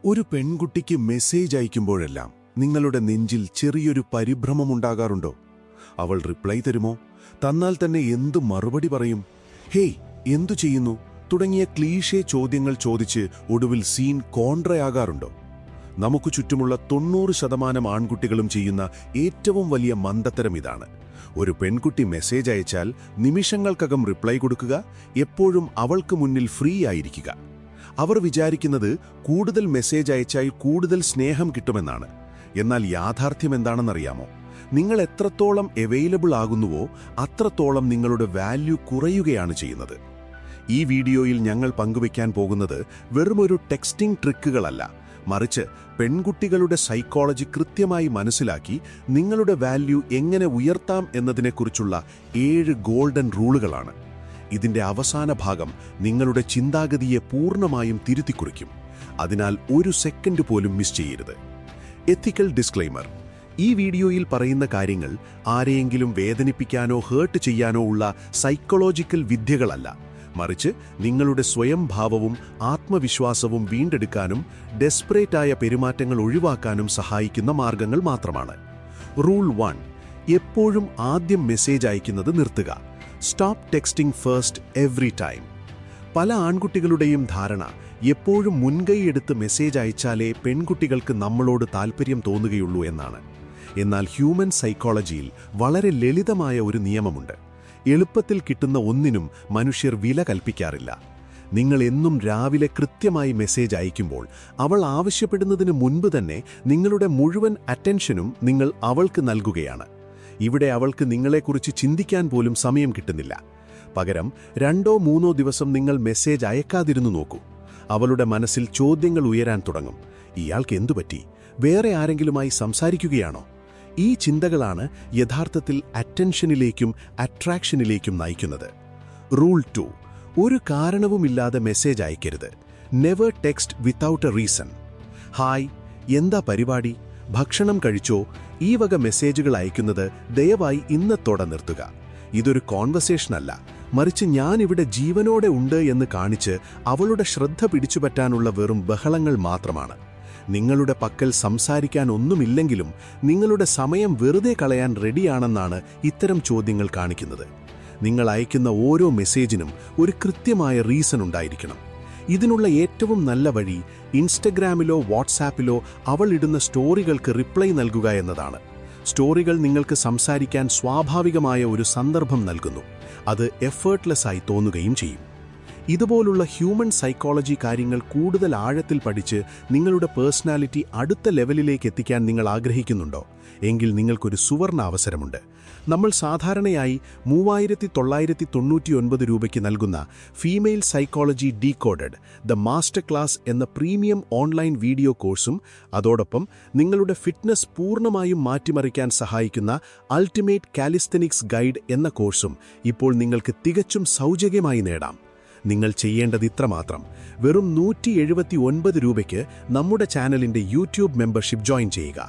ഒരു പെൺകുട്ടിക്ക് മെസ്സേജ് അയക്കുമ്പോഴെല്ലാം നിങ്ങളുടെ നെഞ്ചിൽ ചെറിയൊരു പരിഭ്രമമുണ്ടാകാറുണ്ടോ? അവൾ റിപ്ലൈ തരുമോ? തന്നാൽ തന്നെ എന്തു മറുപടി പറയും? ഹേയ്, എന്തു ചെയ്യുന്നു തുടങ്ങിയ ക്ലീഷേ ചോദ്യങ്ങൾ ചോദിച്ച് ഒടുവിൽ സീൻ കോൺട്രയാകാറുണ്ടോ? നമുക്ക് ചുറ്റുമുള്ള 90% ആൺകുട്ടികളും ചെയ്യുന്ന ഏറ്റവും വലിയ മണ്ടത്തരം ഇതാണ്. ഒരു പെൺകുട്ടി മെസ്സേജ് അയച്ചാൽ നിമിഷങ്ങൾക്കകം റിപ്ലൈ കൊടുക്കുക, എപ്പോഴും അവൾക്ക് മുന്നിൽ ഫ്രീ ആയിരിക്കുക. അവർ വിചാരിക്കുന്നത് കൂടുതൽ മെസ്സേജ് അയച്ചാൽ കൂടുതൽ സ്നേഹം കിട്ടുമെന്നാണ്. എന്നാൽ യാഥാർത്ഥ്യം എന്താണെന്നറിയാമോ? നിങ്ങൾ എത്രത്തോളം അവൈലബിൾ ആകുന്നുവോ അത്രത്തോളം നിങ്ങളുടെ വാല്യൂ കുറയുകയാണ് ചെയ്യുന്നത്. ഈ വീഡിയോയിൽ ഞങ്ങൾ പങ്കുവയ്ക്കാൻ പോകുന്നത് വെറുമൊരു ടെക്സ്റ്റിംഗ് ട്രിക്കുകളല്ല, മറിച്ച് പെൺകുട്ടികളുടെ സൈക്കോളജി കൃത്യമായി മനസ്സിലാക്കി നിങ്ങളുടെ വാല്യൂ എങ്ങനെ ഉയർത്താം എന്നതിനെക്കുറിച്ചുള്ള 7 ഗോൾഡൻ റൂളുകളാണ്. ഇതിന്റെ അവസാന ഭാഗം നിങ്ങളുടെ ചിന്താഗതിയെ പൂർണ്ണമായും തിരുത്തിക്കുറിക്കും. അതിനാൽ ഒരു സെക്കൻഡ് പോലും മിസ് ചെയ്യരുത്. എത്തിക്കൽ ഡിസ്ക്ലെയിമർ: ഈ വീഡിയോയിൽ പറയുന്ന കാര്യങ്ങൾ ആരെയെങ്കിലും വേദനിപ്പിക്കാനോ ഹേർട്ട് ചെയ്യാനോ ഉള്ള സൈക്കോളജിക്കൽ വിദ്യകളല്ല, മറിച്ച് നിങ്ങളുടെ സ്വയം ഭാവവും ആത്മവിശ്വാസവും വീണ്ടെടുക്കാനും ഡെസ്പറേറ്റായ പെരുമാറ്റങ്ങൾ ഒഴിവാക്കാനും സഹായിക്കുന്ന മാർഗങ്ങൾ മാത്രമാണ്. റൂൾ 1: എപ്പോഴും ആദ്യം മെസ്സേജ് അയക്കുന്നത് നിർത്തുക. Stop texting first every time. പല ആൺകുട്ടികളുടെയും ധാരണ എപ്പോഴും മുൻകൈയെടുത്ത് മെസ്സേജ് അയച്ചാലേ പെൺകുട്ടികൾക്ക് നമ്മളോട് താൽപ്പര്യം തോന്നുകയുള്ളൂ എന്നാണ്. എന്നാൽ ഹ്യൂമൻ സൈക്കോളജിയിൽ വളരെ ലളിതമായ ഒരു നിയമമുണ്ട്. എളുപ്പത്തിൽ കിട്ടുന്ന ഒന്നിനും മനുഷ്യർ വില കൽപ്പിക്കാറില്ല. നിങ്ങൾ എന്നും രാവിലെ കൃത്യമായി മെസ്സേജ് അയക്കുമ്പോൾ അവൾ ആവശ്യപ്പെടുന്നതിന് മുൻപ് തന്നെ നിങ്ങളുടെ മുഴുവൻ അറ്റൻഷനും നിങ്ങൾ അവൾക്ക് നൽകുകയാണ്. ഇവിടെ അവൾക്ക് നിങ്ങളെക്കുറിച്ച് ചിന്തിക്കാൻ പോലും സമയം കിട്ടുന്നില്ല. പകരം 2-3 ദിവസം നിങ്ങൾ മെസ്സേജ് അയക്കാതിരുന്നു നോക്കൂ. അവളുടെ മനസ്സിൽ ചോദ്യങ്ങൾ ഉയരാൻ തുടങ്ങും. ഇയാൾക്ക് എന്തുപറ്റി? വേറെ ആരെങ്കിലുമായി സംസാരിക്കുകയാണോ? ഈ ചിന്തകളാണ് യഥാർത്ഥത്തിൽ അറ്റൻഷനിലേക്കും അട്രാക്ഷനിലേക്കും നയിക്കുന്നത്. റൂൾ 2: ഒരു കാരണവുമില്ലാതെ മെസ്സേജ് അയക്കരുത്. Never text without a reason. Hi, എന്താ പരിപാടി, ഭക്ഷണം കഴിച്ചോ? ഈ വക മെസ്സേജുകൾ അയക്കുന്നത് ദയവായി ഇന്നത്തോടെ നിർത്തുക. ഇതൊരു കോൺവെർസേഷൻ അല്ല, മറിച്ച് ഞാനിവിടെ ജീവനോടെ ഉണ്ട് എന്ന് കാണിച്ച് അവളുടെ ശ്രദ്ധ പിടിച്ചുപറ്റാനുള്ള വെറും ബഹളങ്ങൾ മാത്രമാണ്. നിങ്ങളുടെ പക്കൽ സംസാരിക്കാൻ ഒന്നുമില്ലെങ്കിലും നിങ്ങളുടെ സമയം വെറുതെ കളയാൻ റെഡിയാണെന്നാണ് ഇത്തരം ചോദ്യങ്ങൾ കാണിക്കുന്നത്. നിങ്ങൾ അയക്കുന്ന ഓരോ മെസ്സേജിനും ഒരു കൃത്യമായ റീസൺ ഉണ്ടായിരിക്കണം. ഇതിനുള്ള ഏറ്റവും നല്ല വഴി ഇൻസ്റ്റഗ്രാമിലോ വാട്സാപ്പിലോ അവൾ ഇടുന്ന സ്റ്റോറികൾക്ക് റിപ്ലൈ നൽകുക എന്നതാണ്. സ്റ്റോറികൾ നിങ്ങൾക്ക് സംസാരിക്കാൻ സ്വാഭാവികമായ ഒരു സന്ദർഭം നൽകുന്നു. അത് എഫേർട്ട്ലെസ് ആയി തോന്നുകയും ചെയ്യും. ഇതുപോലുള്ള ഹ്യൂമൻ സൈക്കോളജി കാര്യങ്ങൾ കൂടുതൽ ആഴത്തിൽ പഠിച്ച് നിങ്ങളുടെ പേഴ്സണാലിറ്റി അടുത്ത ലെവലിലേക്ക് എത്തിക്കാൻ നിങ്ങൾ ആഗ്രഹിക്കുന്നുണ്ടോ? എങ്കിൽ നിങ്ങൾക്കൊരു സുവർണ അവസരമുണ്ട്. നമ്മൾ സാധാരണയായി 3999 രൂപയ്ക്ക് നൽകുന്ന female psychology decoded the master class എന്ന പ്രീമിയം ഓൺലൈൻ വീഡിയോ കോഴ്സും അതോടൊപ്പം നിങ്ങളുടെ ഫിറ്റ്നസ് പൂർണ്ണമായും മാറ്റിമറിക്കാൻ സഹായിക്കുന്ന അൾട്ടിമേറ്റ് കാലിസ്തനിക്സ് ഗൈഡ് എന്ന കോഴ്സും ഇപ്പോൾ നിങ്ങൾക്ക് തികച്ചും സൗജന്യമായി നേടാം. നിങ്ങൾ ചെയ്യേണ്ടത് ഇത്രമാത്രം: വെറും 179 രൂപയ്ക്ക് നമ്മുടെ ചാനലിന്റെ യൂട്യൂബ് മെമ്പർഷിപ്പ് ജോയിൻ ചെയ്യുക.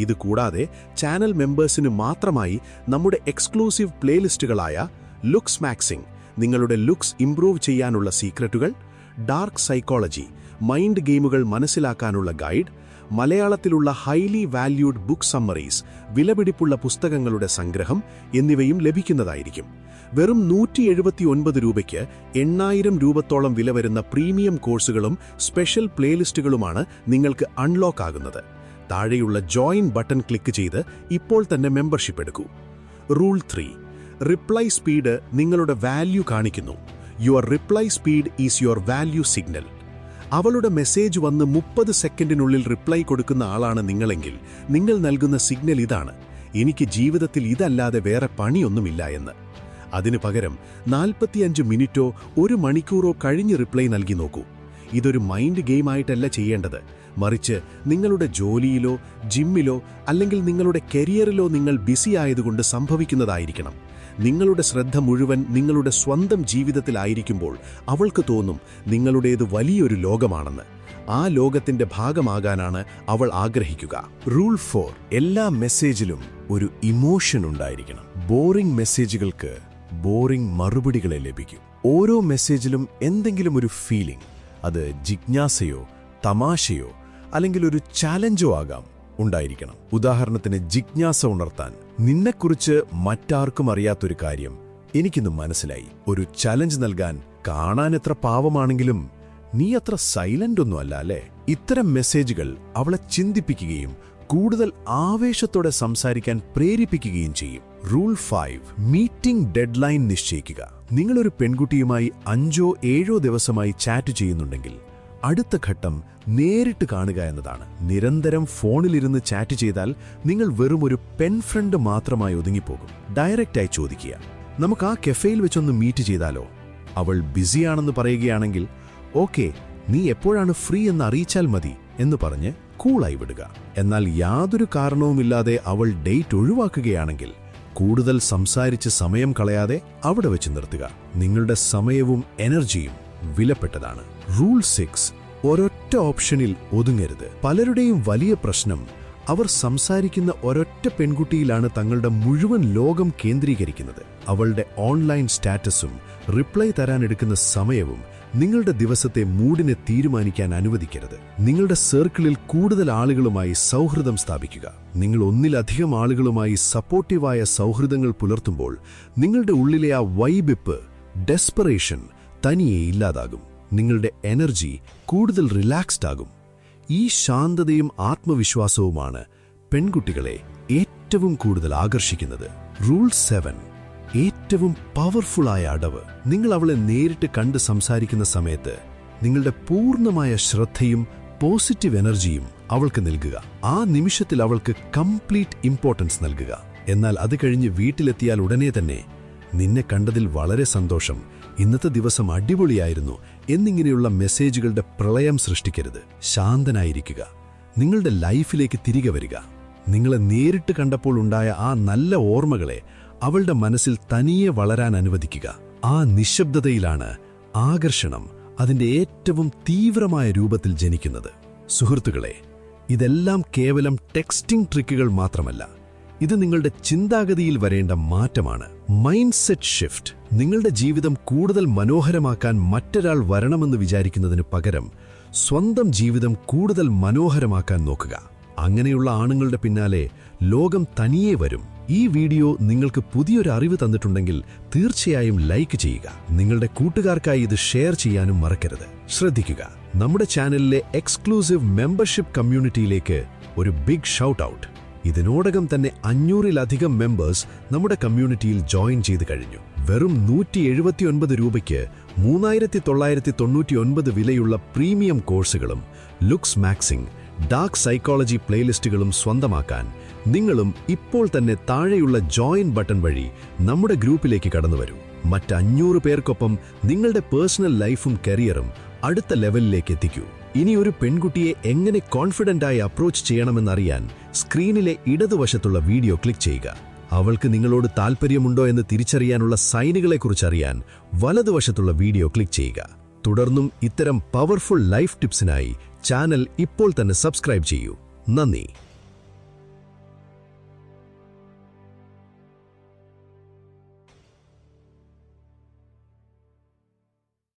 ഇത് കൂടാതെ ചാനൽ മെമ്പേഴ്സിന് മാത്രമായി നമ്മുടെ എക്സ്ക്ലൂസീവ് പ്ലേലിസ്റ്റുകളായ ലുക്സ് മാക്സിംഗ്, നിങ്ങളുടെ ലുക്സ് ഇംപ്രൂവ് ചെയ്യാനുള്ള സീക്രട്ടുകൾ, ഡാർക്ക് സൈക്കോളജി, മൈൻഡ് ഗെയിമുകൾ മനസ്സിലാക്കാനുള്ള ഗൈഡ്, മലയാളത്തിലുള്ള ഹൈലി വാല്യൂഡ് ബുക്ക് സമ്മറീസ്, വിലപിടിപ്പുള്ള പുസ്തകങ്ങളുടെ സംഗ്രഹം എന്നിവയും ലഭിക്കുന്നതായിരിക്കും. വെറും 179 രൂപയ്ക്ക് 8000 രൂപത്തോളം വില വരുന്ന പ്രീമിയം കോഴ്സുകളും സ്പെഷ്യൽ പ്ലേലിസ്റ്റുകളുമാണ് നിങ്ങൾക്ക് അൺലോക്ക് ആകുന്നത്. താഴെയുള്ള ജോയിൻ ബട്ടൺ ക്ലിക്ക് ചെയ്ത് ഇപ്പോൾ തന്നെ മെമ്പർഷിപ്പ് എടുക്കൂ. റൂൾ 3: റിപ്ലൈ സ്പീഡ് നിങ്ങളുടെ വാല്യൂ കാണിക്കുന്നു. Your reply speed is your value signal. അവളുടെ മെസ്സേജ് വന്ന് 30 സെക്കൻഡിനുള്ളിൽ റിപ്ലൈ കൊടുക്കുന്ന ആളാണ് നിങ്ങളെങ്കിൽ നിങ്ങൾ നൽകുന്ന സിഗ്നൽ ഇതാണ്: എനിക്ക് ജീവിതത്തിൽ ഇതല്ലാതെ വേറെ പണിയൊന്നുമില്ല എന്ന്. അതിനു പകരം 45 മിനിറ്റോ 1 മണിക്കൂറോ കഴിഞ്ഞ് റിപ്ലൈ നൽകി നോക്കൂ. ഇതൊരു മൈൻഡ് ഗെയിമായിട്ടല്ല ചെയ്യേണ്ടത്, മറിച്ച് നിങ്ങളുടെ ജോലിയിലോ ജിമ്മിലോ അല്ലെങ്കിൽ നിങ്ങളുടെ കരിയറിലോ നിങ്ങൾ ബിസി ആയതുകൊണ്ട് സംഭവിക്കുന്നതായിരിക്കണം. നിങ്ങളുടെ ശ്രദ്ധ മുഴുവൻ നിങ്ങളുടെ സ്വന്തം ജീവിതത്തിലായിരിക്കുമ്പോൾ അവൾക്ക് തോന്നും നിങ്ങളുടേത് വലിയൊരു ലോകമാണെന്ന്. ആ ലോകത്തിന്റെ ഭാഗമാകാനാണ് അവൾ ആഗ്രഹിക്കുക. റൂൾ 4: എല്ലാ മെസ്സേജിലും ഒരു ഇമോഷൻ ഉണ്ടായിരിക്കണം. ബോറിംഗ് മെസ്സേജുകൾക്ക് ബോറിംഗ് മറുപടികളെ ലഭിക്കും. ഓരോ മെസ്സേജിലും എന്തെങ്കിലും ഒരു ഫീലിംഗ്, അത് ജിജ്ഞാസയോ തമാശയോ അല്ലെങ്കിൽ ഒരു ചാലഞ്ചോ ആകാം ഉണ്ടായിരിക്കണം. ഉദാഹരണത്തിന് ജിജ്ഞാസ ഉണർത്താൻ. നിന്നെക്കുറിച്ച് മറ്റാർക്കും അറിയാത്തൊരു കാര്യം എനിക്കിന്ന് മനസ്സിലായി. ഒരു ചലഞ്ച് നൽകാൻ. കാണാൻ എത്ര പാവമാണെങ്കിലും നീ അത്ര സൈലന്റ് ഒന്നുമല്ല അല്ലേ? ഇത്തരം മെസ്സേജുകൾ അവളെ ചിന്തിപ്പിക്കുകയും കൂടുതൽ ആവേശത്തോടെ സംസാരിക്കാൻ പ്രേരിപ്പിക്കുകയും ചെയ്യും. റൂൾ 5. മീറ്റിംഗ് ഡെഡ്ലൈൻ നിശ്ചയിക്കുക. നിങ്ങളൊരു പെൺകുട്ടിയുമായി 5-7 ദിവസമായി ചാറ്റ് ചെയ്യുന്നുണ്ടെങ്കിൽ അടുത്ത ഘട്ടം നേരിട്ട് കാണുക എന്നതാണ്. നിരന്തരം ഫോണിലിരുന്ന് ചാറ്റ് ചെയ്താൽ നിങ്ങൾ വെറും ഒരു പെൻ ഫ്രണ്ട് മാത്രമായി ഒതുങ്ങിപ്പോകും. ഡയറക്റ്റായി ചോദിക്കുക, നമുക്ക് ആ കഫേയിൽ വെച്ചൊന്ന് മീറ്റ് ചെയ്താലോ? അവൾ ബിസിയാണെന്ന് പറയുകയാണെങ്കിൽ ഓക്കെ, നീ എപ്പോഴാണ് ഫ്രീ എന്ന് അറിയിച്ചാൽ മതി എന്ന് പറഞ്ഞ് കൂളായി വിടുക. എന്നാൽ യാതൊരു കാരണവുമില്ലാതെ അവൾ ഡേറ്റ് ഒഴിവാക്കുകയാണെങ്കിൽ കൂടുതൽ സംസാരിച്ച് സമയം കളയാതെ അവിടെ വെച്ച് നിർത്തുക. നിങ്ങളുടെ സമയവും എനർജിയും വിലപ്പെട്ടതാണ്. റൂൾ 6. ഒരൊറ്റ ഓപ്ഷനിൽ ഒതുങ്ങരുത്. പലരുടെയും വലിയ പ്രശ്നം അവർ സംസാരിക്കുന്ന ഒരൊറ്റ പെൺകുട്ടിയിലാണ് തങ്ങളുടെ മുഴുവൻ ലോകം കേന്ദ്രീകരിക്കുന്നത്. അവളുടെ ഓൺലൈൻ സ്റ്റാറ്റസും റിപ്ലൈ തരാനെടുക്കുന്ന സമയവും നിങ്ങളുടെ ദിവസത്തെ മൂഡിനെ തീരുമാനിക്കാൻ അനുവദിക്കരുത്. നിങ്ങളുടെ സർക്കിളിൽ കൂടുതൽ ആളുകളുമായി സൗഹൃദം സ്ഥാപിക്കുക. നിങ്ങൾ ഒന്നിലധികം ആളുകളുമായി സപ്പോർട്ടീവായ സൗഹൃദങ്ങൾ പുലർത്തുമ്പോൾ നിങ്ങളുടെ ഉള്ളിലെ ആ വൈബിപ്പ്, ഡെസ്പറേഷൻ തനിയെ ഇല്ലാതാകും. നിങ്ങളുടെ എനർജി കൂടുതൽ റിലാക്സ്ഡ് ആകും. ഈ ശാന്തതയും ആത്മവിശ്വാസവുമാണ് പെൺകുട്ടികളെ ഏറ്റവും കൂടുതൽ ആകർഷിക്കുന്നത്. റൂൾ 7. ഏറ്റവും പവർഫുള്ളായ അടവ്. നിങ്ങൾ അവളെ നേരിട്ട് കണ്ട് സംസാരിക്കുന്ന സമയത്ത് നിങ്ങളുടെ പൂർണ്ണമായ ശ്രദ്ധയും പോസിറ്റീവ് എനർജിയും അവൾക്ക് നൽകുക. ആ നിമിഷത്തിൽ അവൾക്ക് കംപ്ലീറ്റ് ഇമ്പോർട്ടൻസ് നൽകുക. എന്നാൽ അത് കഴിഞ്ഞ് വീട്ടിലെത്തിയാൽ ഉടനെ തന്നെ നിന്നെ കണ്ടതിൽ വളരെ സന്തോഷം, ഇന്നത്തെ ദിവസം അടിപൊളിയായിരുന്നു എന്നിങ്ങനെയുള്ള മെസ്സേജുകളുടെ പ്രളയം സൃഷ്ടിക്കരുത്. ശാന്തനായിരിക്കുക. നിങ്ങളുടെ ലൈഫിലേക്ക് തിരികെ വരിക. നിങ്ങളെ നേരിട്ട് കണ്ടപ്പോൾ ഉണ്ടായ ആ നല്ല ഓർമ്മകളെ അവളുടെ മനസ്സിൽ തനിയെ വളരാൻ അനുവദിക്കുക. ആ നിശബ്ദതയിലാണ് ആകർഷണം അതിന്റെ ഏറ്റവും തീവ്രമായ രൂപത്തിൽ ജനിക്കുന്നത്. സുഹൃത്തുക്കളെ, ഇതെല്ലാം കേവലം ടെക്സ്റ്റിംഗ് ട്രിക്കുകൾ മാത്രമല്ല. ഇത് നിങ്ങളുടെ ചിന്താഗതിയിൽ വരേണ്ട മാറ്റമാണ്. Mind set shift. നിങ്ങളുടെ ജീവിതം കൂടുതൽ മനോഹരമാക്കാൻ മറ്റൊരാൾ വരണമെന്ന് വിചാരിക്കുന്നതിന് പകരം സ്വന്തം ജീവിതം കൂടുതൽ മനോഹരമാക്കാൻ നോക്കുക. അങ്ങനെയുള്ള ആണുങ്ങളുടെ പിന്നാലെ ലോകം തനിയെ വരും. ഈ വീഡിയോ നിങ്ങൾക്ക് പുതിയൊരു അറിവ് തന്നിട്ടുണ്ടെങ്കിൽ തീർച്ചയായും ലൈക്ക് ചെയ്യുക. നിങ്ങളുടെ കൂട്ടുകാർക്കായി ഇത് ഷെയർ ചെയ്യാനും മറക്കരുത്. ശ്രദ്ധിക്കുക, നമ്മുടെ ചാനലിലെ എക്സ്ക്ലൂസീവ് മെമ്പർഷിപ്പ് കമ്മ്യൂണിറ്റിയിലേക്ക് ഒരു ബിഗ് ഷൗട്ട് ഔട്ട്. ഇതിനോടകം തന്നെ 500-ലധികം മെമ്പേഴ്സ് നമ്മുടെ കമ്മ്യൂണിറ്റിയിൽ ജോയിൻ ചെയ്ത് കഴിഞ്ഞു. വെറും 179 രൂപയ്ക്ക് 3999 വിലയുള്ള പ്രീമിയം കോഴ്സുകളും ലുക്സ് മാക്സിംഗ്, ഡാർക്ക് സൈക്കോളജി പ്ലേലിസ്റ്റുകളും സ്വന്തമാക്കാൻ നിങ്ങളും ഇപ്പോൾ തന്നെ താഴെയുള്ള ജോയിൻ ബട്ടൺ വഴി നമ്മുടെ ഗ്രൂപ്പിലേക്ക് കടന്നുവരൂ. മറ്റ് 500 പേർക്കൊപ്പം നിങ്ങളുടെ പേഴ്സണൽ ലൈഫും കരിയറും അടുത്ത ലെവലിലേക്ക് എത്തിക്കൂ. ഇനി ഒരു പെൺകുട്ടിയെ എങ്ങനെ കോൺഫിഡന്റായി അപ്രോച്ച് ചെയ്യണമെന്നറിയാൻ സ്ക്രീനിലെ ഇടതുവശത്തുള്ള വീഡിയോ ക്ലിക്ക് ചെയ്യുക. അവൾക്ക് നിങ്ങളോട് താൽപ്പര്യമുണ്ടോ എന്ന് തിരിച്ചറിയാനുള്ള സൈനുകളെക്കുറിച്ചറിയാൻ വലതുവശത്തുള്ള വീഡിയോ ക്ലിക്ക് ചെയ്യുക. തുടർന്നും ഇത്തരം പവർഫുൾ ലൈഫ് ടിപ്സിനായി ചാനൽ ഇപ്പോൾ തന്നെ സബ്സ്ക്രൈബ് ചെയ്യൂ. നന്ദി.